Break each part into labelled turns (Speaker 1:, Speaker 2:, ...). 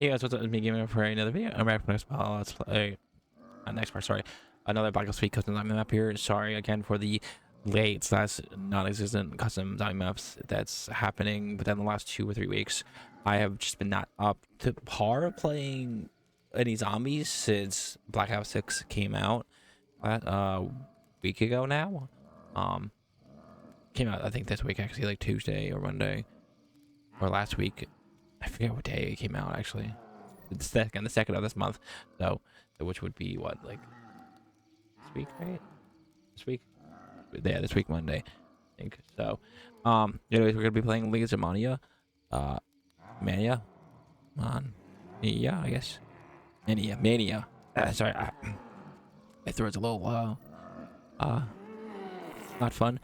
Speaker 1: Hey guys, what's up? It's me gaming for another video. I'm back for next let's play next part, sorry. Another Black Ops 3 custom diamond map here. Sorry again for the late slash non-existent custom diamond maps that's happening within the last 2 or 3 weeks. I have just been not up to par playing any zombies since Black Ops 6 came out a week ago now. Came out I think this week actually, like Tuesday or Monday or last week. I forget what day it came out actually. The second of this month. So which would be what, like this week, right? This week? Yeah, this week Monday, I think. So anyways, we're gonna be playing Leagues of MANIA. Mania? Yeah, I guess. Mania. Sorry, my throat's a little not fun.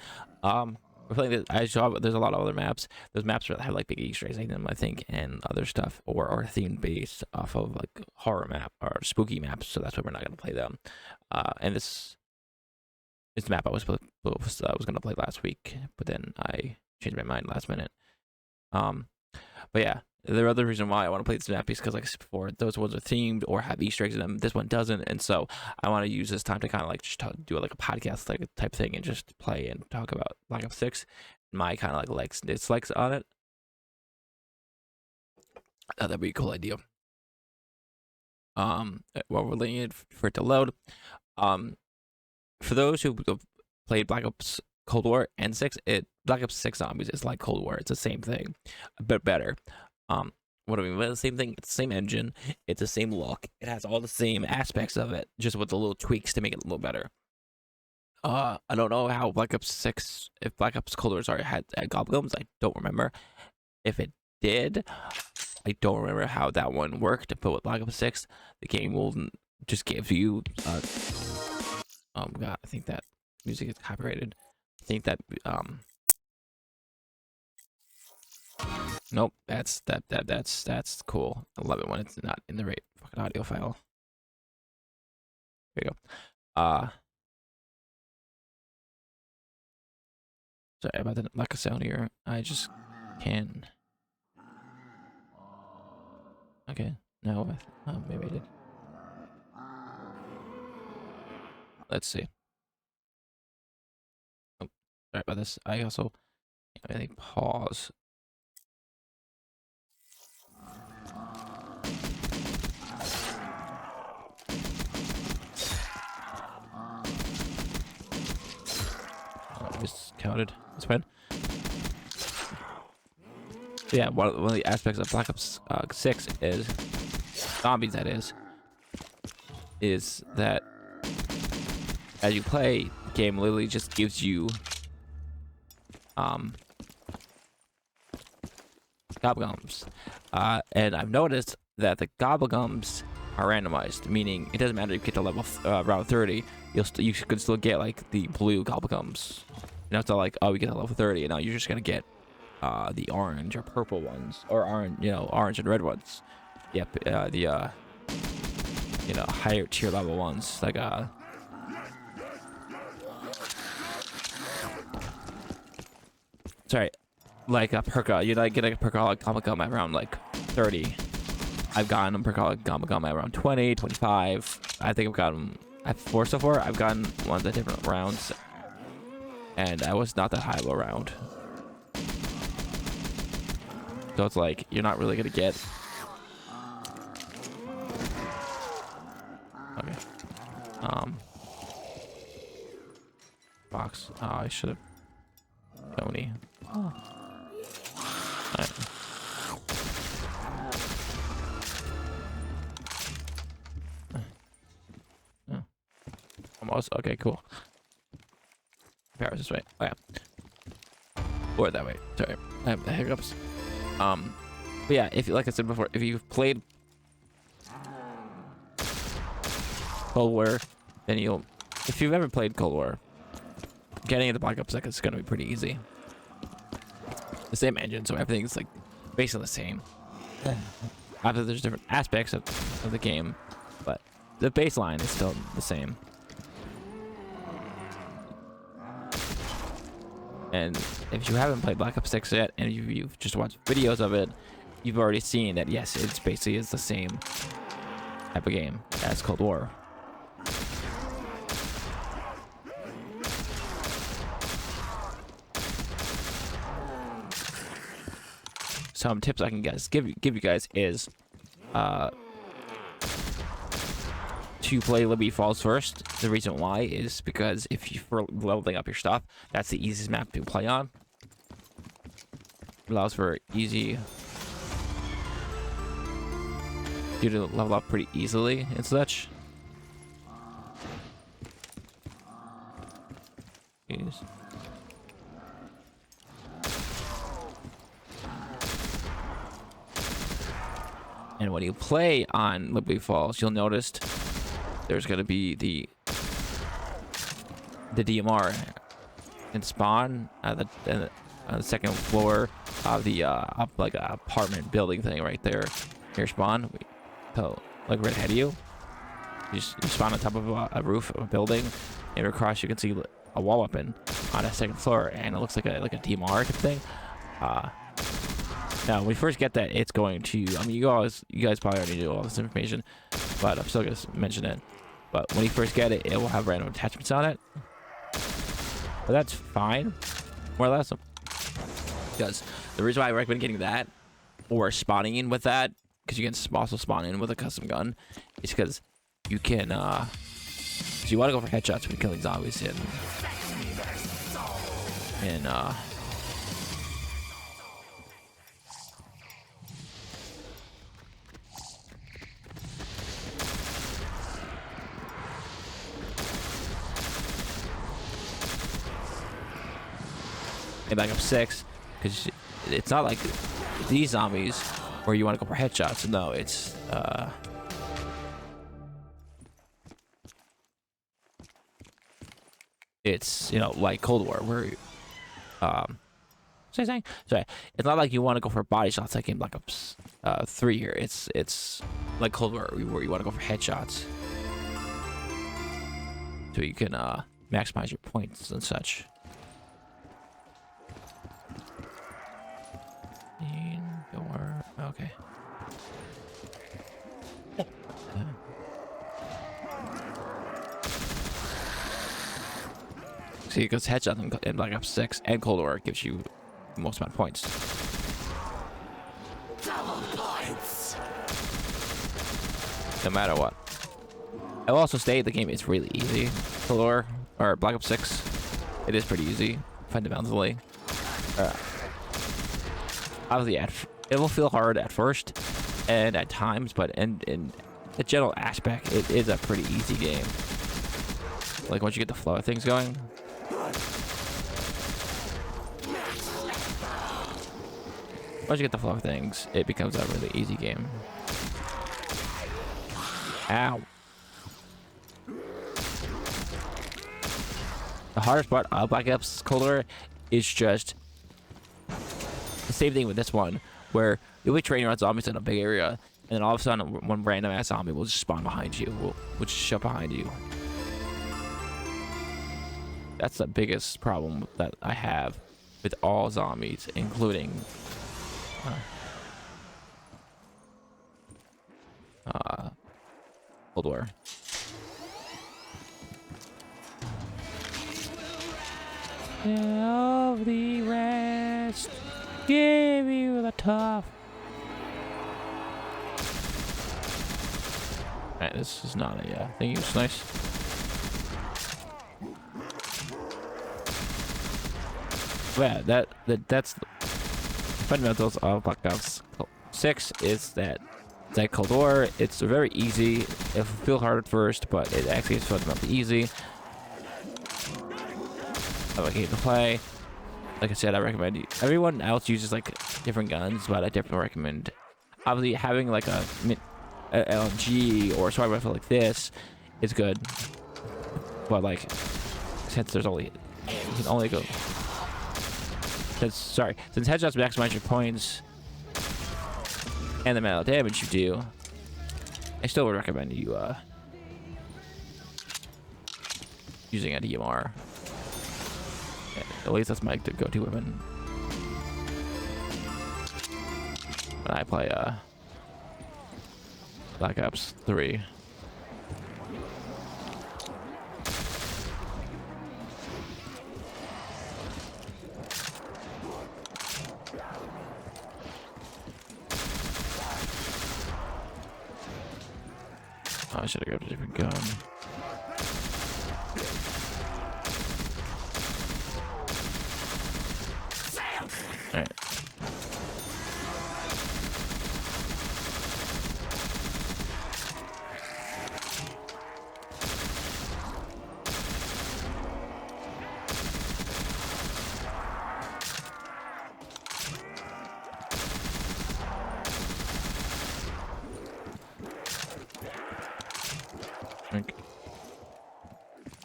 Speaker 1: We're playing this. I saw there's a lot of other maps. Those maps have like big Easter eggs in them, I think, and other stuff, or theme based off of like horror map or spooky maps. So that's why we're not gonna play them. And this is the map I was gonna play last week, but then I changed my mind last minute. But yeah, the other reason why I want to play this map is because, like I said before, those ones are themed or have Easter eggs in them. This one doesn't, and so I want to use this time to kind of like just do like a podcast like type thing and just play and talk about Black Ops 6, my kind of like likes and dislikes on it. That'd be a cool idea. While we're waiting for it to load, for those who played Black Ops Cold War and 6, Black Ops 6 Zombies is like Cold War. It's the same thing, but better. What do I mean by the same thing? It's the same engine, it's the same look, it has all the same aspects of it, just with the little tweaks to make it a little better. I don't know how Black Ops 6, if Black Ops Cold War had goblins, I don't remember. If it did, I don't remember how that one worked, but with Black Ops 6, the game will just give you, oh god, I think that music is copyrighted. I think that, nope, that's cool. I love it when it's not in the right fucking audio file. There you go. Sorry about the lack of sound here. I just can. Okay, no, maybe I did. Let's see. Oh, sorry about this. I also can't really pause. Just counted. It's fine. So yeah, one of the aspects of Black Ops 6 is zombies. That is that as you play, the game literally just gives you gobblegums, and I've noticed that the gobblegums are randomized, meaning it doesn't matter if you get to level around 30, you could still get like the blue gobblegums. You know, it's not like, oh, we get to level 30 and now you're just gonna get the orange or purple ones, or orange, orange and red ones. Yep, the higher tier level ones, like sorry, like a perka. You like get a perkaholic gobblegum at around like 30. I've gotten a perkaholic gobblegum at around 20, 25. I think I've gotten at 4 so far. I've gotten ones at different rounds, and I was not that high of a round. So it's like you're not really gonna get. Okay. Box. Oh, I should have. Tony. Oh. Right. Oh. Almost. Okay, cool. Paris this way. Oh yeah. Or that way. Sorry. I have the hiccups. But yeah, if like I said before, if you've played Cold War, then if you've ever played Cold War, getting into Black Ops 6 is gonna be pretty easy. The same engine, so everything's like basically the same. After there's different aspects of the game, but the baseline is still the same. And if you haven't played Black Ops 6 yet, and you've just watched videos of it, you've already seen that, yes, it's basically the same type of game as Cold War. Some tips I can give you guys is to play Liberty Falls first. The reason why is because if you for leveling up your stuff, that's the easiest map to play on. It allows for easy you to level up pretty easily and such. Jeez. And when you play on Liberty Falls, you'll notice there's going to be the DMR in spawn at the second floor of the up like a apartment building thing right there. Here spawn, so like right ahead of you. You spawn on top of a roof of a building, and across you can see a wall weapon on a second floor, and it looks like a DMR type thing. Now, when we first get that, it's going to... I mean, you guys probably already knew all this information, but I'm still going to mention it. But when you first get it, it will have random attachments on it. But that's fine, more or less. Because the reason why I recommend getting that, or spawning in with that, because you can also spawn in with a custom gun, is because you can... so you want to go for headshots when killing zombies in Black Ops 6, because it's not like these zombies where you want to go for headshots. No, it's you know, like Cold War where sorry, it's not like you want to go for body shots like in Black Ops 3 here. It's like Cold War where you want to go for headshots, so you can maximize your points and such. Door. Okay. See, because headshot in Black Ops 6 and Cold War gives you the most amount of points. Double points. No matter what. I will also state the game is really easy. Cold War or Black Ops 6, it is pretty easy fundamentally. Obviously, it will feel hard at first and at times, but in the general aspect, it is a pretty easy game. Like once you get the flow of things going. Once you get the flow of things, it becomes a really easy game. Ow. The hardest part of Black Ops Cold War is just the same thing with this one, where you'll be training around zombies in a big area, and then all of a sudden, one random ass zombie will just spawn behind you. Will just show up behind you. That's the biggest problem that I have with all zombies, including Cold War. Of the rest. Give you the tough. Alright, this is not a thing. It's nice. Yeah, that's the fundamentals of Black Ops 6 is that it's like Cold War. It's very easy. It'll feel hard at first, but it actually is fundamentally easy. I like it to play. Like I said, I recommend everyone else uses like different guns, but I definitely recommend obviously having like a LMG or a sniper rifle like this is good. But like since there's only you can only go since headshots maximize your points and the amount of damage you do, I still would recommend you using a DMR. At least that's my go-to weapon. when I play Black Ops 3. Oh, I should have grabbed a different gun. Alright.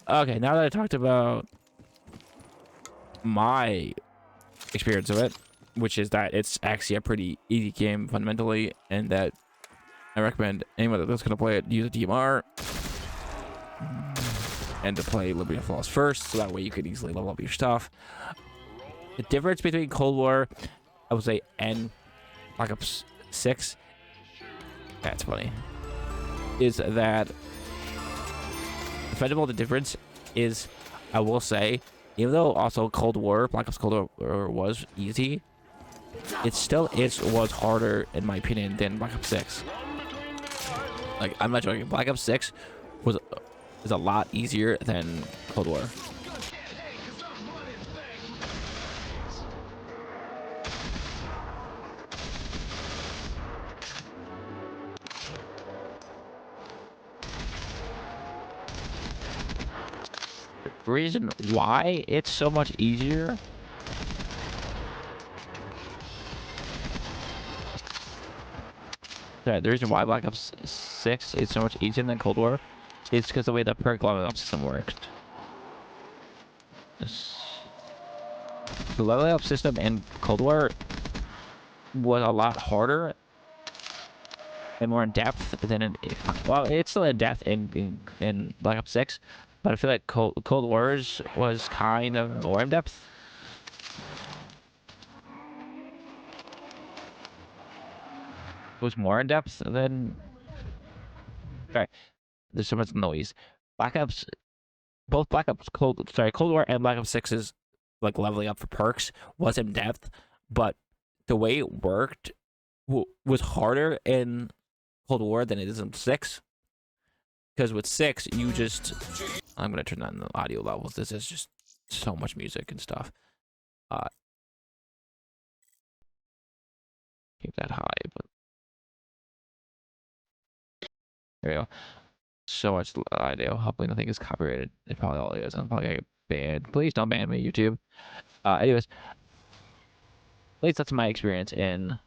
Speaker 1: Okay, now that I talked about my experience of it, which is that it's actually a pretty easy game fundamentally, and that I recommend anyone that's going to play it use a DMR and to play Liberty and Flawless first, so that way you can easily level up your stuff. The difference between Cold War, I would say, and Black Ops 6, that's funny, is that first of all, the difference is, I will say, even though also Cold War, Black Ops Cold War was easy, it still was harder, in my opinion, than Black Ops 6. Like, I'm not joking, Black Ops 6 is a lot easier than Cold War. Reason why it's so much easier the reason why Black Ops 6 is so much easier than Cold War is because the way the perk leveling up system worked. The leveling up system in Cold War was a lot harder and more in depth than well, it's still in depth in Black Ops 6. But I feel like Cold Wars was kind of more in depth. It was more in depth than. Sorry, there's so much noise. Both Cold War and Black Ops 6's like leveling up for perks was in depth, but the way it worked was harder in Cold War than it is in 6. Because with 6, you just... I'm going to turn down the audio levels. This is just so much music and stuff. Keep that high, but... There we go. So much audio. Hopefully nothing is copyrighted. It probably all is. I'm probably going to get banned. Please don't ban me, YouTube. Anyways. At least that's my experience in...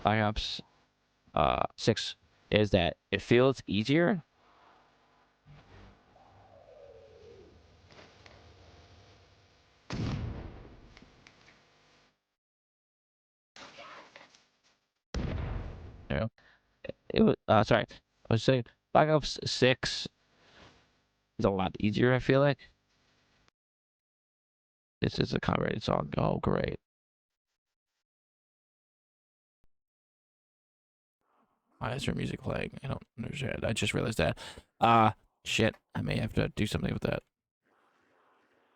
Speaker 1: Black Ops 6. Is that it feels easier. It was sorry. I was saying Black Ops 6 is a lot easier, I feel like. This is a copyrighted song. Oh, great. Why is there music playing? I don't understand. I just realized that. Shit. I may have to do something with that.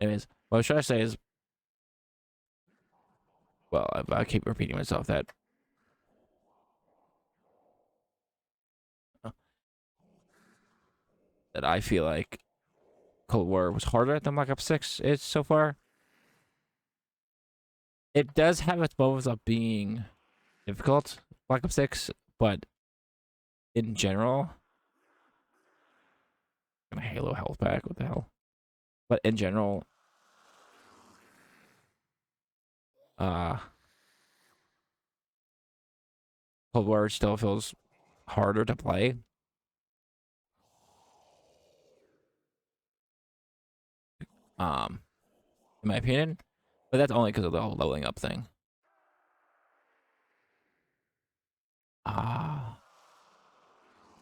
Speaker 1: Anyways, what I was trying to say is, well, I keep repeating myself that I feel like Cold War was harder than Black Ops 6 is so far. It does have its moments of being difficult, Black Ops 6, but in general, gonna Halo health back, what the hell? But in general, Cold War still feels harder to play. In my opinion, but that's only because of the whole leveling up thing.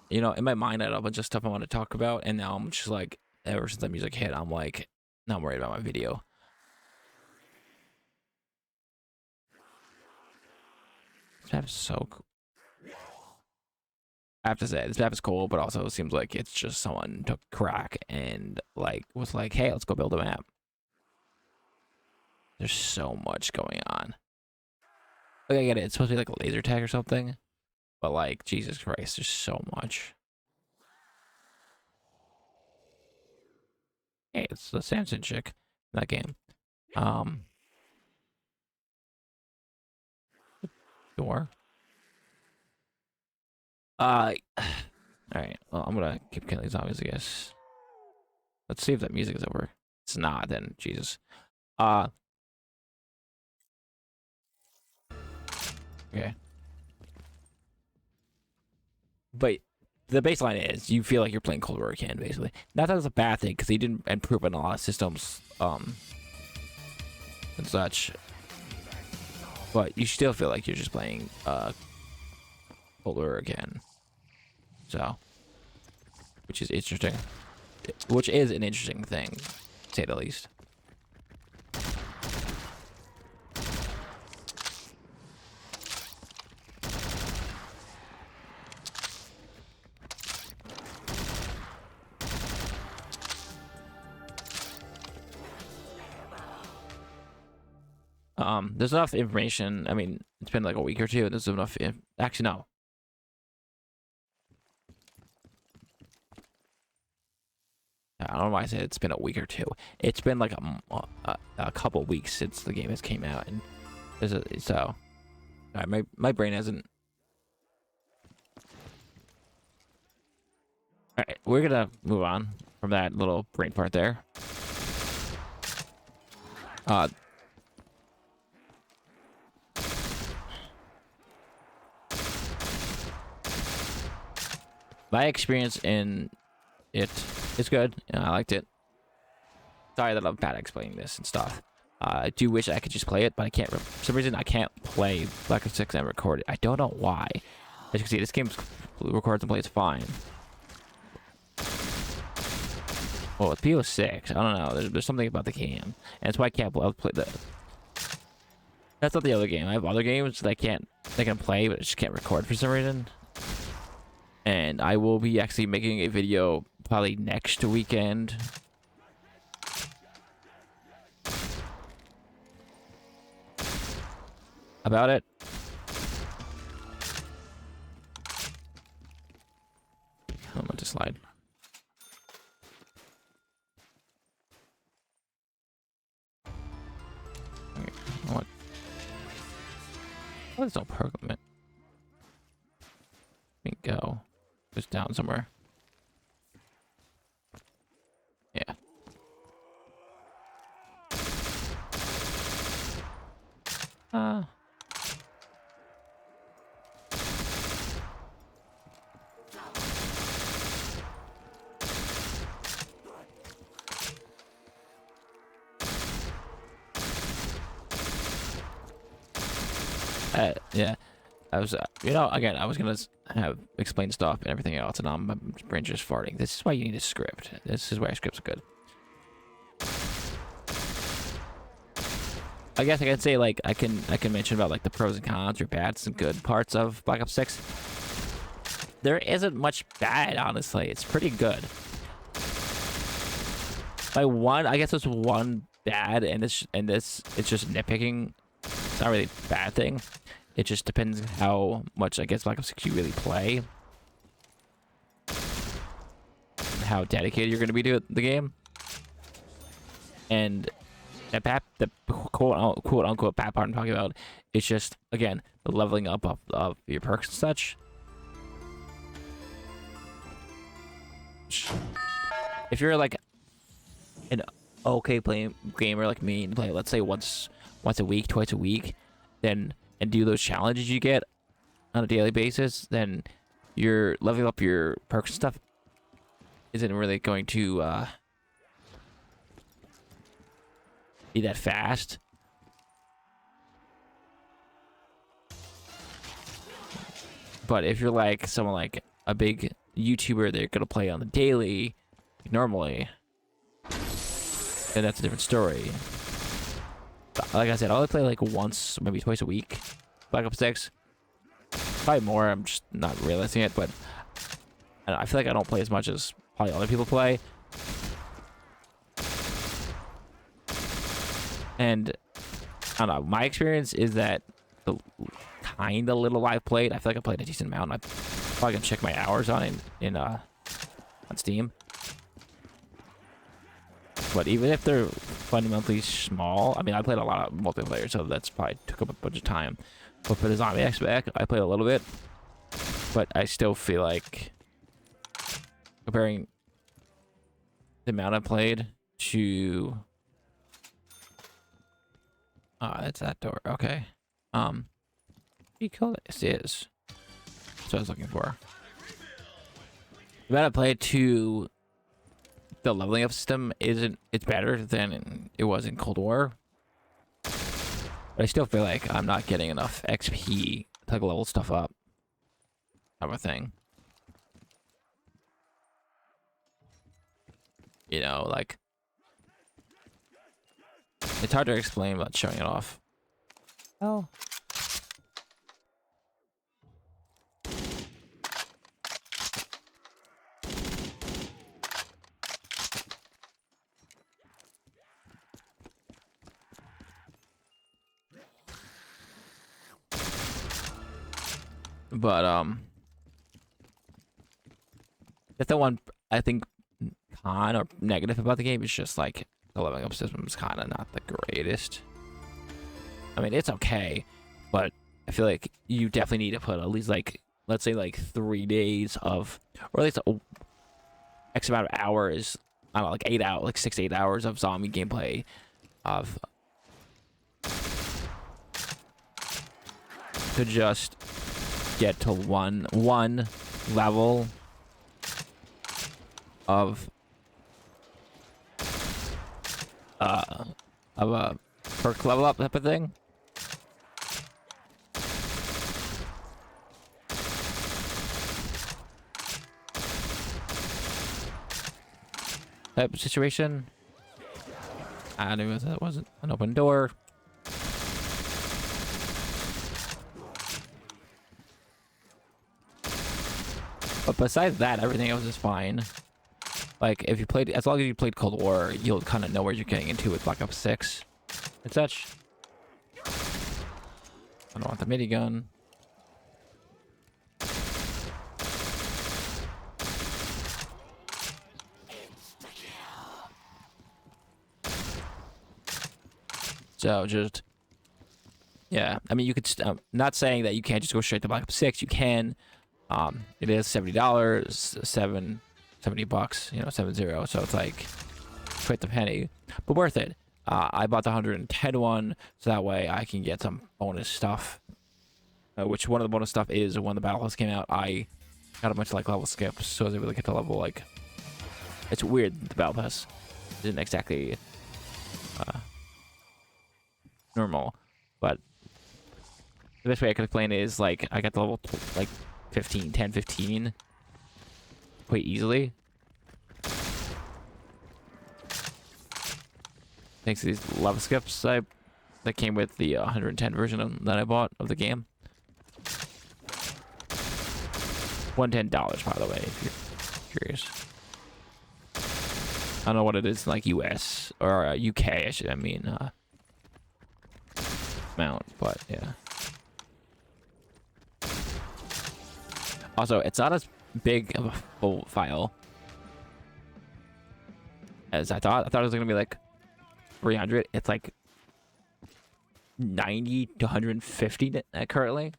Speaker 1: You know, in my mind, I had a bunch of stuff I want to talk about, and now I'm just like, ever since the music hit, I'm like, not worried about my video. This map is so cool. I have to say, this map is cool, but also it seems like it's just someone took crack and like was like, hey, let's go build a map. There's so much going on. Like, I get it. It's supposed to be like a laser tag or something, but like, Jesus Christ, there's so much. Hey, it's the Samson chick in that game. Door. All right. Well, I'm gonna keep killing zombies, I guess. Let's see if that music is over. It's not, then Jesus. Okay. But the baseline is you feel like you're playing Cold War again, basically. Not that it's a bad thing, because he didn't improve on a lot of systems, and such. But you still feel like you're just playing Cold War again. So, which is interesting. Which is an interesting thing, to say the least. There's enough information. I mean, it's been like a week or two. There's enough. Actually, no. I don't know why I said it's been a week or two. It's been like a couple weeks since the game has came out, and so my brain hasn't. All right, we're gonna move on from that little brain part there. My experience in it is good. I liked it. Sorry that I'm bad at explaining this and stuff. I do wish I could just play it, but I can't. For some reason, I can't play Black Ops 6 and record it. I don't know why. As you can see, this game records and plays fine. Well, with PO6, I don't know. There's something about the game, and that's why I can't play the. That's not the other game. I have other games that I can play, but I just can't record for some reason. And I will be actually making a video probably next weekend. About it. I'm going to slide. Okay, what? Oh, there's no program. Let me go. Just down somewhere. Yeah. Yeah. I was, again, I was gonna have explain stuff and everything else, and my brain's just farting. This is why you need a script. This is why scripts are good. I guess I can say like I can mention about like the pros and cons or bads and good parts of Black Ops 6. There isn't much bad, honestly. It's pretty good. I guess there's one bad, and it's just nitpicking. It's not really a bad thing. It just depends how much, I guess, Black Ops 6 you really play. And how dedicated you're going to be to the game. And the quote-unquote bad part I'm talking about is just, again, the leveling up of your perks and such. If you're, like, an okay gamer like me, and play, let's say, once a week, twice a week, then... and do those challenges you get on a daily basis, then you're leveling up your perks and stuff isn't really going to be that fast. But if you're like someone like a big YouTuber, they're gonna play on the daily normally, and that's a different story. Like I said, I only play like once, maybe twice a week, Black Ops 6. Probably more. I'm just not realizing it, but I feel like I don't play as much as probably other people play. And I don't know. My experience is that the kind of little I've played, I feel like I played a decent amount. I probably can check my hours on it on Steam. But even if they're fundamentally small, I mean, I played a lot of multiplayer, so that's probably took up a bunch of time. But for the zombie aspect, I played a little bit, but I still feel like comparing the amount I played to it's that door. Okay. Pretty cool. This is. That's what I was looking for. The amount I played to the leveling up system it's better than it was in Cold War. But I still feel like I'm not getting enough XP to like level stuff up. Type of thing. You know, like it's hard to explain without showing it off. Oh. But that's the one I think con or negative about the game is just like the leveling up system is kind of not the greatest. I mean, it's okay, but I feel like you definitely need to put at least like, let's say like 3 days of, or at least X amount of hours, I don't know, like 8 hours, like 6 to 8 hours of zombie gameplay of to just get to one level of a perk level up type of thing. Type of situation. I knew that wasn't an open door. But besides that, everything else is fine. Like, if you played, as long as you played Cold War, you'll kind of know where you're getting into with Black Ops 6 and such. I don't want the minigun. So just, yeah. I mean, you could. Not saying that you can't just go straight to Black Ops 6. You can. It is $70, $70, you know, 70. So it's like quite the penny, but worth it. I bought the 110 one, so that way I can get some bonus stuff. Which one of the bonus stuff is when the Battle Pass came out, I got a bunch of like level skips, so I was able to get to level like. It's weird. The Battle Pass isn't exactly normal, but the best way I could explain it is like I got the level like 10, 15 quite easily. Thanks to these level skips that came with the 110 version that I bought of the game. $110, by the way, if you're curious. I don't know what it is in like US or UK. I mean amount, but yeah. Also, it's not as big of a full file as I thought. I thought it was gonna be like 300. It's like 90 to 150 currently.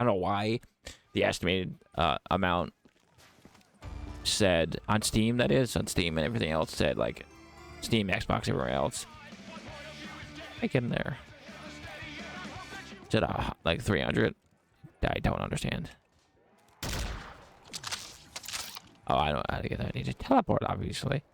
Speaker 1: I don't know why the estimated amount said on Steam, that is on Steam, and everything else said like Steam, Xbox, everywhere else. I get in there. Said like 300. I don't understand. Oh, I don't know how to get that. I need to teleport, obviously.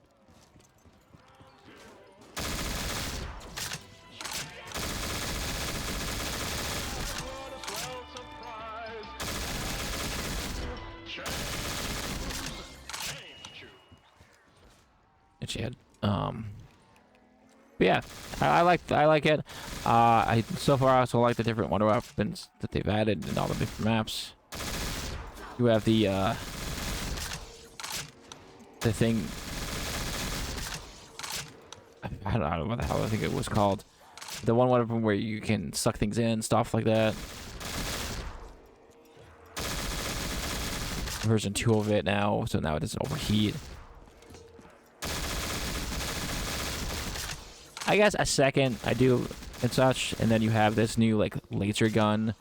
Speaker 1: But yeah, I like it. I so far I also like the different wonder weapons that they've added in all the different maps. You have the thing. I don't know what the hell I think it was called. The one weapon where you can suck things in, stuff like that. Version 2 of it now, so now it doesn't overheat. I guess a second I do and such, and then you have this new like laser gun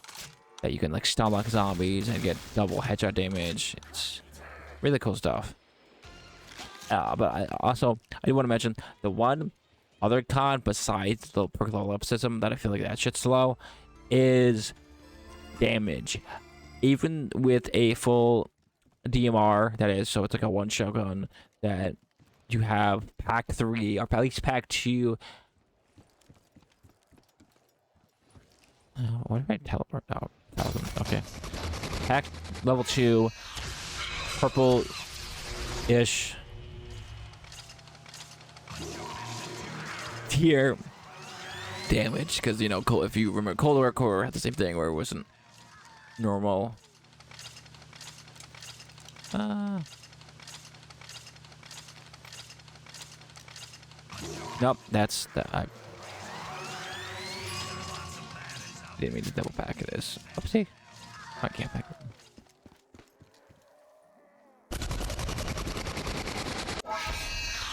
Speaker 1: that you can like stun like zombies and get double headshot damage. It's really cool stuff. But I do want to mention the one other con besides the perk level up system that I feel like that shit's slow is damage. Even with a full DMR, that is, so it's like a one shot gun that you have pack 3 or at least pack 2. What did I teleport? Oh, 1,000. Okay. Pack level 2, purple-ish tier damage, because you know, if you remember, Cold War had the same thing where it wasn't normal. Nope, that's that. I didn't mean to double pack it. Is oopsie. I can't pack it.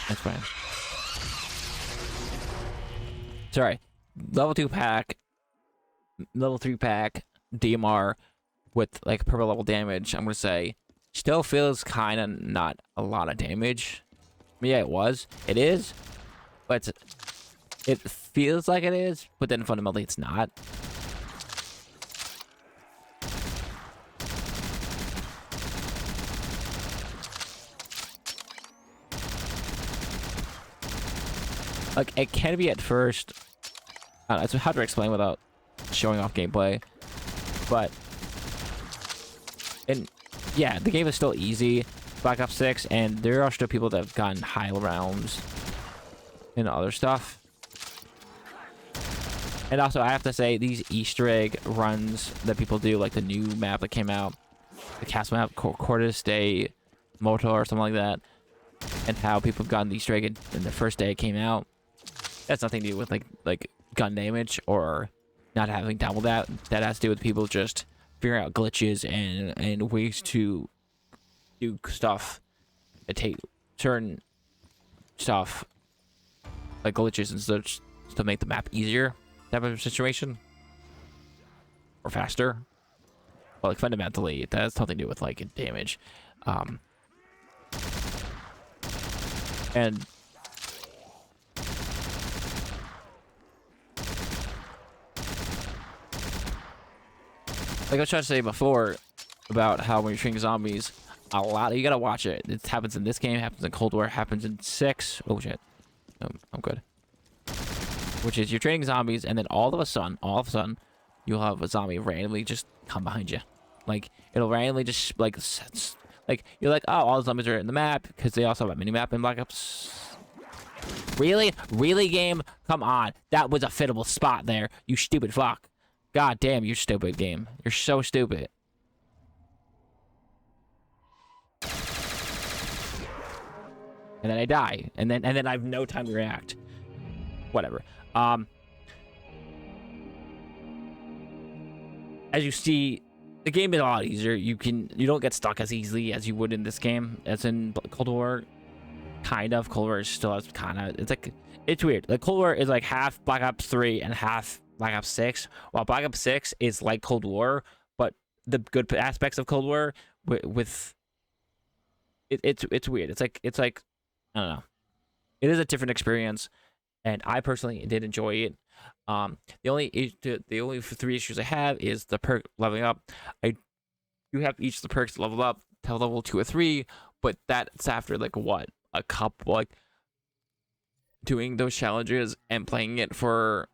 Speaker 1: That's fine. Sorry. Level 2 pack, level 3 pack, DMR with like purple level damage. I'm gonna say still feels kind of not a lot of damage. Yeah, it is, but it feels like it is, but then fundamentally it's not. Like, it can be at first. I don't know, it's hard to explain without showing off gameplay. But, and yeah, the game is still easy. Black Ops 6, and there are still people that have gotten high rounds and other stuff. And also, I have to say, these Easter egg runs that people do, like the new map that came out, the cast map, Cortes de Moto or something like that, and how people have gotten the Easter egg in the first day it came out. That's nothing to do with like gun damage or not having double that. That has to do with people just figuring out glitches and ways to do stuff that take certain stuff like glitches and such to make the map easier type of situation or faster. But like fundamentally, that has nothing to do with like damage. And like I was trying to say before about how when you're training zombies, you gotta watch it. It happens in this game, happens in Cold War, happens in 6. Oh shit, I'm good. Which is you're training zombies, and then all of a sudden, you'll have a zombie randomly just come behind you. Like it'll randomly just like you're like, oh, all the zombies are in the map because they also have a mini map in Black Ops. Really, game? Come on, that was a fittable spot there. You stupid fuck. God damn, you stupid game. You're so stupid. And then I die. And then I have no time to react. Whatever. As you see, the game is a lot easier. You don't get stuck as easily as you would in this game as in Cold War. Kind of. Cold War still has kind of, it's weird. Like Cold War is like half Black Ops 3 and half Black Ops 6, while Black Ops 6 is like Cold War, but the good aspects of Cold War it's weird. It's like I don't know. It is a different experience, and I personally did enjoy it. The only 3 issues I have is the perk leveling up. I do have each of the perks level up to level 2 or 3, but that's after like what, a couple, like doing those challenges and playing it for.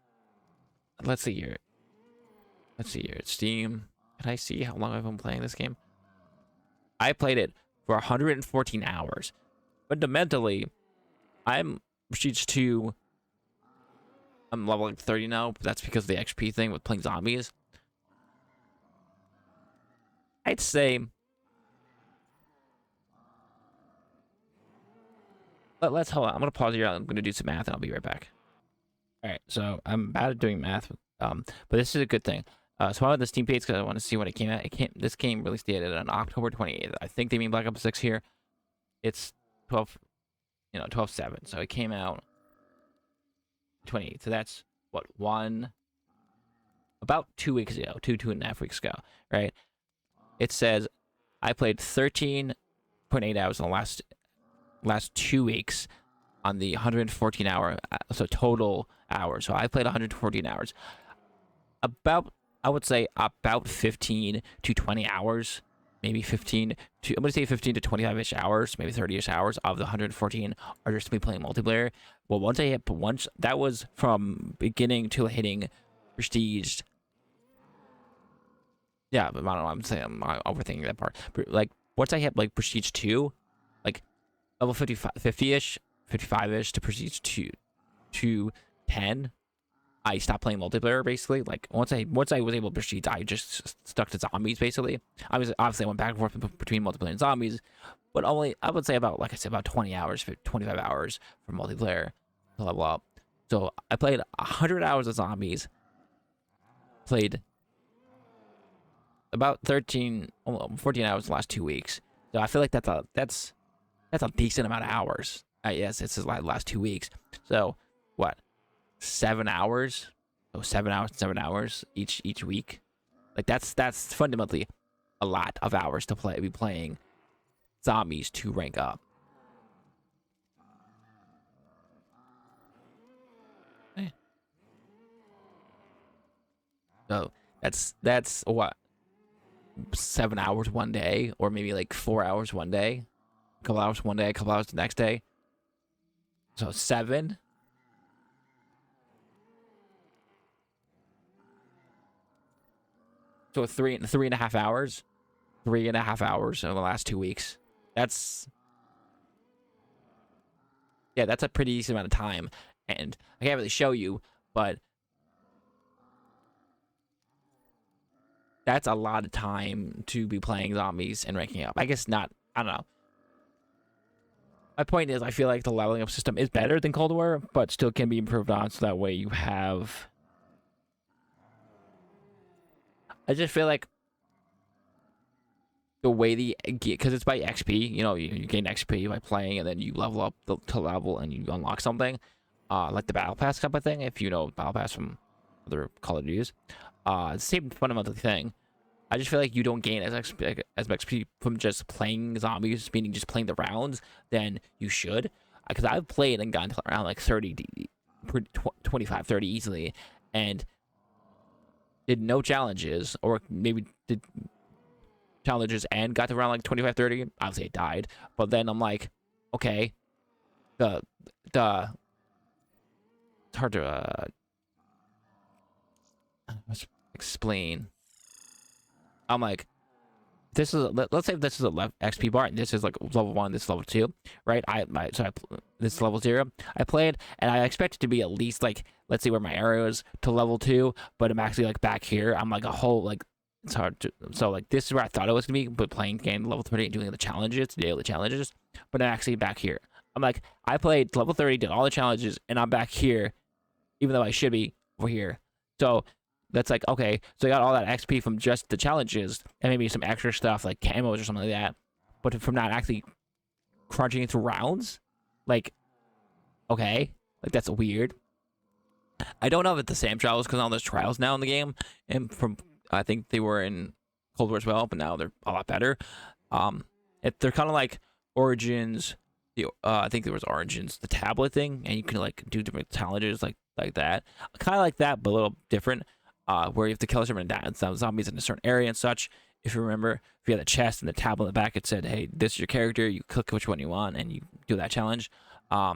Speaker 1: Let's see here. Steam. Can I see how long I've been playing this game? I played it for 114 hours. Fundamentally, I'm reached to I'm level like 30 now, but that's because of the XP thing with playing zombies. I'd say let's hold on. I'm gonna pause here. I'm gonna do some math and I'll be right back. All right, so I'm bad at doing math, but this is a good thing. So I went to the Steam page because I want to see what it came at. This game release dated on October 28th. I think they mean Black Ops 6 here. It's 12/7. So it came out 28th. So that's what, about 2 weeks ago, two and a half weeks ago, right? It says I played 13.8 hours in the last 2 weeks on the 114 hour, so total hours. So I played 114 hours. I would say about 15 to 20 hours, maybe 15 to, I'm going to say 15 to 25-ish hours, maybe 30-ish hours of the 114 are just me playing multiplayer. Well, once that was from beginning to hitting prestige. Yeah, but I don't know, I'm saying I'm overthinking that part. But like, once I hit like prestige 2, like level 50-ish, 55-ish to prestige 2 10, I stopped playing multiplayer basically. Like once I was able to proceed, I just stuck to zombies basically. I went back and forth between multiplayer and zombies, but only I would say about, like I said, about 20 hours, 25 hours for multiplayer to level up. So I played 100 hours of zombies, played about 14 hours the last 2 weeks. So I feel like that's a decent amount of hours. Yes, it's the last 2 weeks. So what? 7 hours, 7 hours each week. Like that's fundamentally a lot of hours to be playing zombies to rank up. So that's what, 7 hours one day, or maybe like 4 hours one day, a couple hours one day, a couple hours the next day. So 7. So 3.5 hours, 3.5 hours in the last 2 weeks. That's a pretty decent amount of time, and I can't really show you, but that's a lot of time to be playing zombies and ranking up. I guess not. I don't know. My point is, I feel like the leveling up system is better than Cold War, but still can be improved on, so that way you have. I just feel like the way because it's by XP, you gain XP by playing, and then you level up to level and you unlock something, like the Battle Pass type of thing. If you know Battle Pass from other Call of Duties, the same fundamental thing. I just feel like you don't gain as much XP from just playing zombies, meaning just playing the rounds, than you should. Because I've played and gotten to around like 30, 25, 30 easily, and did no challenges, or maybe did challenges and got to around like 25, 30. Obviously, it died, but then I'm like, okay, it's hard to explain. I'm like, let's say this is a XP bar, and this is like level 1, this is level 2, right? This is level 0. I played, and I expect it to be at least like, let's see where my arrow is to level 2, but I'm actually like back here. I'm like a whole, like, it's hard to, so like this is where I thought it was gonna be, but playing game level 30 and doing the daily challenges, but I'm actually back here. I'm like, I played level 30, did all the challenges, and I'm back here, even though I should be over here. So that's like, okay, so I got all that XP from just the challenges and maybe some extra stuff like camos or something like that, but from not actually crunching into rounds, like, okay, like that's weird. I don't know if it's the same trials, because all there's trials now in the game, and from I think they were in Cold War as well, but now they're a lot better. They're kind of like Origins. I think there was Origins, the tablet thing, and you can like do different challenges like that, kind of like that, but a little different. Where you have to kill some zombies in a certain area and such. If you remember, if you had a chest and the tablet in the back, it said, "Hey, this is your character." You click which one you want, and you do that challenge. I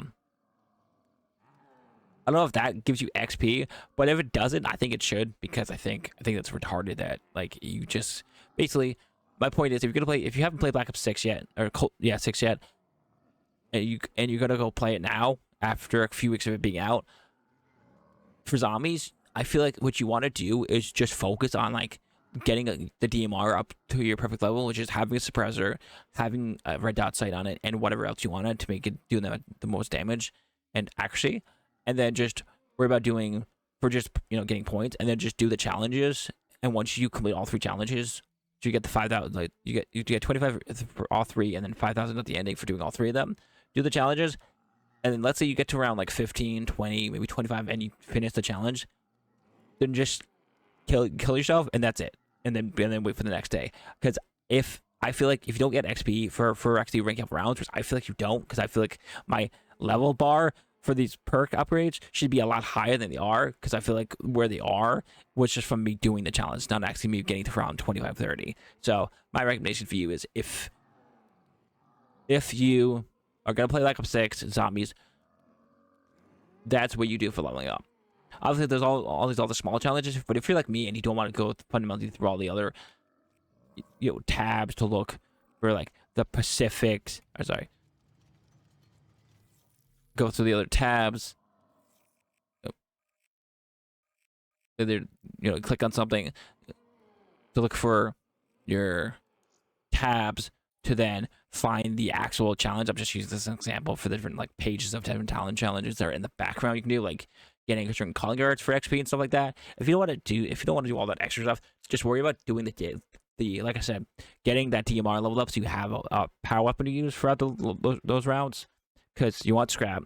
Speaker 1: don't know if that gives you XP, but if it doesn't, I think it should, because I think that's retarded. That like you just basically. My point is, if you haven't played Black Ops 6 yet, or 6 yet, and you're gonna go play it now after a few weeks of it being out, for zombies, I feel like what you want to do is just focus on like getting the DMR up to your perfect level, which is having a suppressor, having a red dot sight on it, and whatever else you want it to make it do the most damage and accuracy, and then just worry about doing for just getting points, and then just do the challenges. And once you complete all 3 challenges, you get the 5,000. Like you get 25 for all 3, and then 5,000 at the ending for doing all 3 of them. Do the challenges, and then let's say you get to around like 15, 20, maybe 25, and you finish the challenge. Then just kill yourself, and that's it. And then wait for the next day. Because I feel like if you don't get XP for actually ranking up rounds, which I feel like you don't, because I feel like my level bar for these perk upgrades should be a lot higher than they are, because I feel like where they are was just from me doing the challenge, not actually me getting to around 25, 30. So my recommendation for you is if you are going to play Black Ops 6 zombies, that's what you do for leveling up. Obviously, there's all these other small challenges, but if you're like me and you don't want to go fundamentally through all the other tabs to look for like the Pacifics, or sorry, go through the other tabs, either click on something to look for your tabs to then find the actual challenge. I'm just using this as an example for the different like pages of different talent challenges that are in the background. You can do like getting certain calling cards for XP and stuff like that. If you don't want to do all that extra stuff, just worry about doing the like I said, getting that DMR leveled up so you have a power weapon to use throughout those rounds, because you want scrap,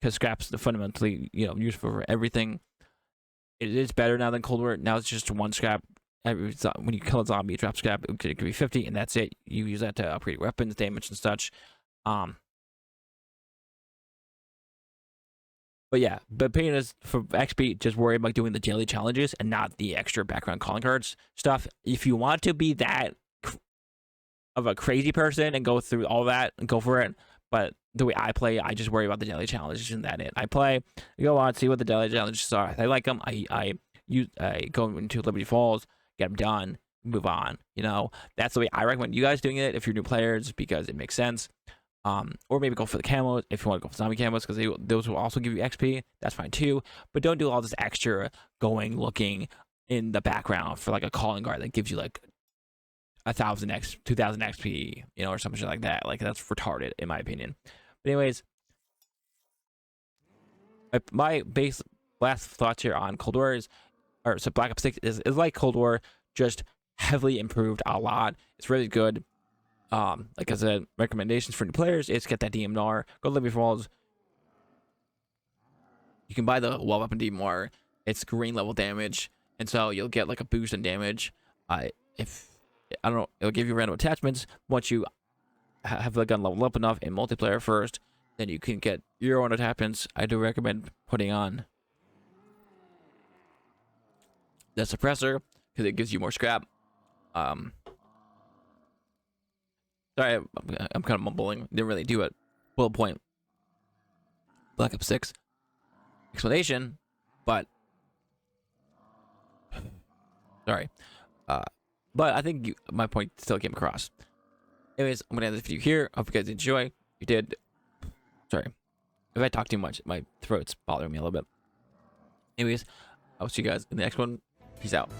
Speaker 1: because scrap's fundamentally useful for everything. It is better now than Cold War. Now it's just 1 scrap. When you kill a zombie, you drop scrap. It could be 50, and that's it. You use that to upgrade weapons, damage, and such. But yeah, but paying us for XP, just worry about doing the daily challenges and not the extra background calling cards stuff. If you want to be that of a crazy person and go through all that, go for it. But the way I play, I just worry about the daily challenges, and that it. I go on, see what the daily challenges are. I like them. I go into Liberty Falls, get them done, move on. That's the way I recommend you guys doing it if you're new players, because it makes sense. Or maybe go for the camos if you want to go for zombie camos, because those will also give you XP. That's fine too. But don't do all this extra looking in the background for like a calling card that gives you like 2,000 XP, or something like that. Like, that's retarded in my opinion. But anyways, my last thoughts here on Cold War so Black Ops 6 is like Cold War, just heavily improved a lot. It's really good. Like I said, recommendations for new players is get that DMR, go to Liberty Falls. You can buy the wall weapon DMR. It's green level damage, and so you'll get like a boost in damage. It'll give you random attachments. Once you have the gun leveled up enough in multiplayer first, then you can get your own attachments. I do recommend putting on the suppressor, because it gives you more scrap. Sorry, I'm kind of mumbling. Didn't really do it. Bullet point. Black Ops 6 explanation, but sorry. But I think my point still came across. Anyways, I'm gonna end this video here. Hope you guys enjoy. If you did, sorry if I talk too much. My throat's bothering me a little bit. Anyways, I'll see you guys in the next one. Peace out.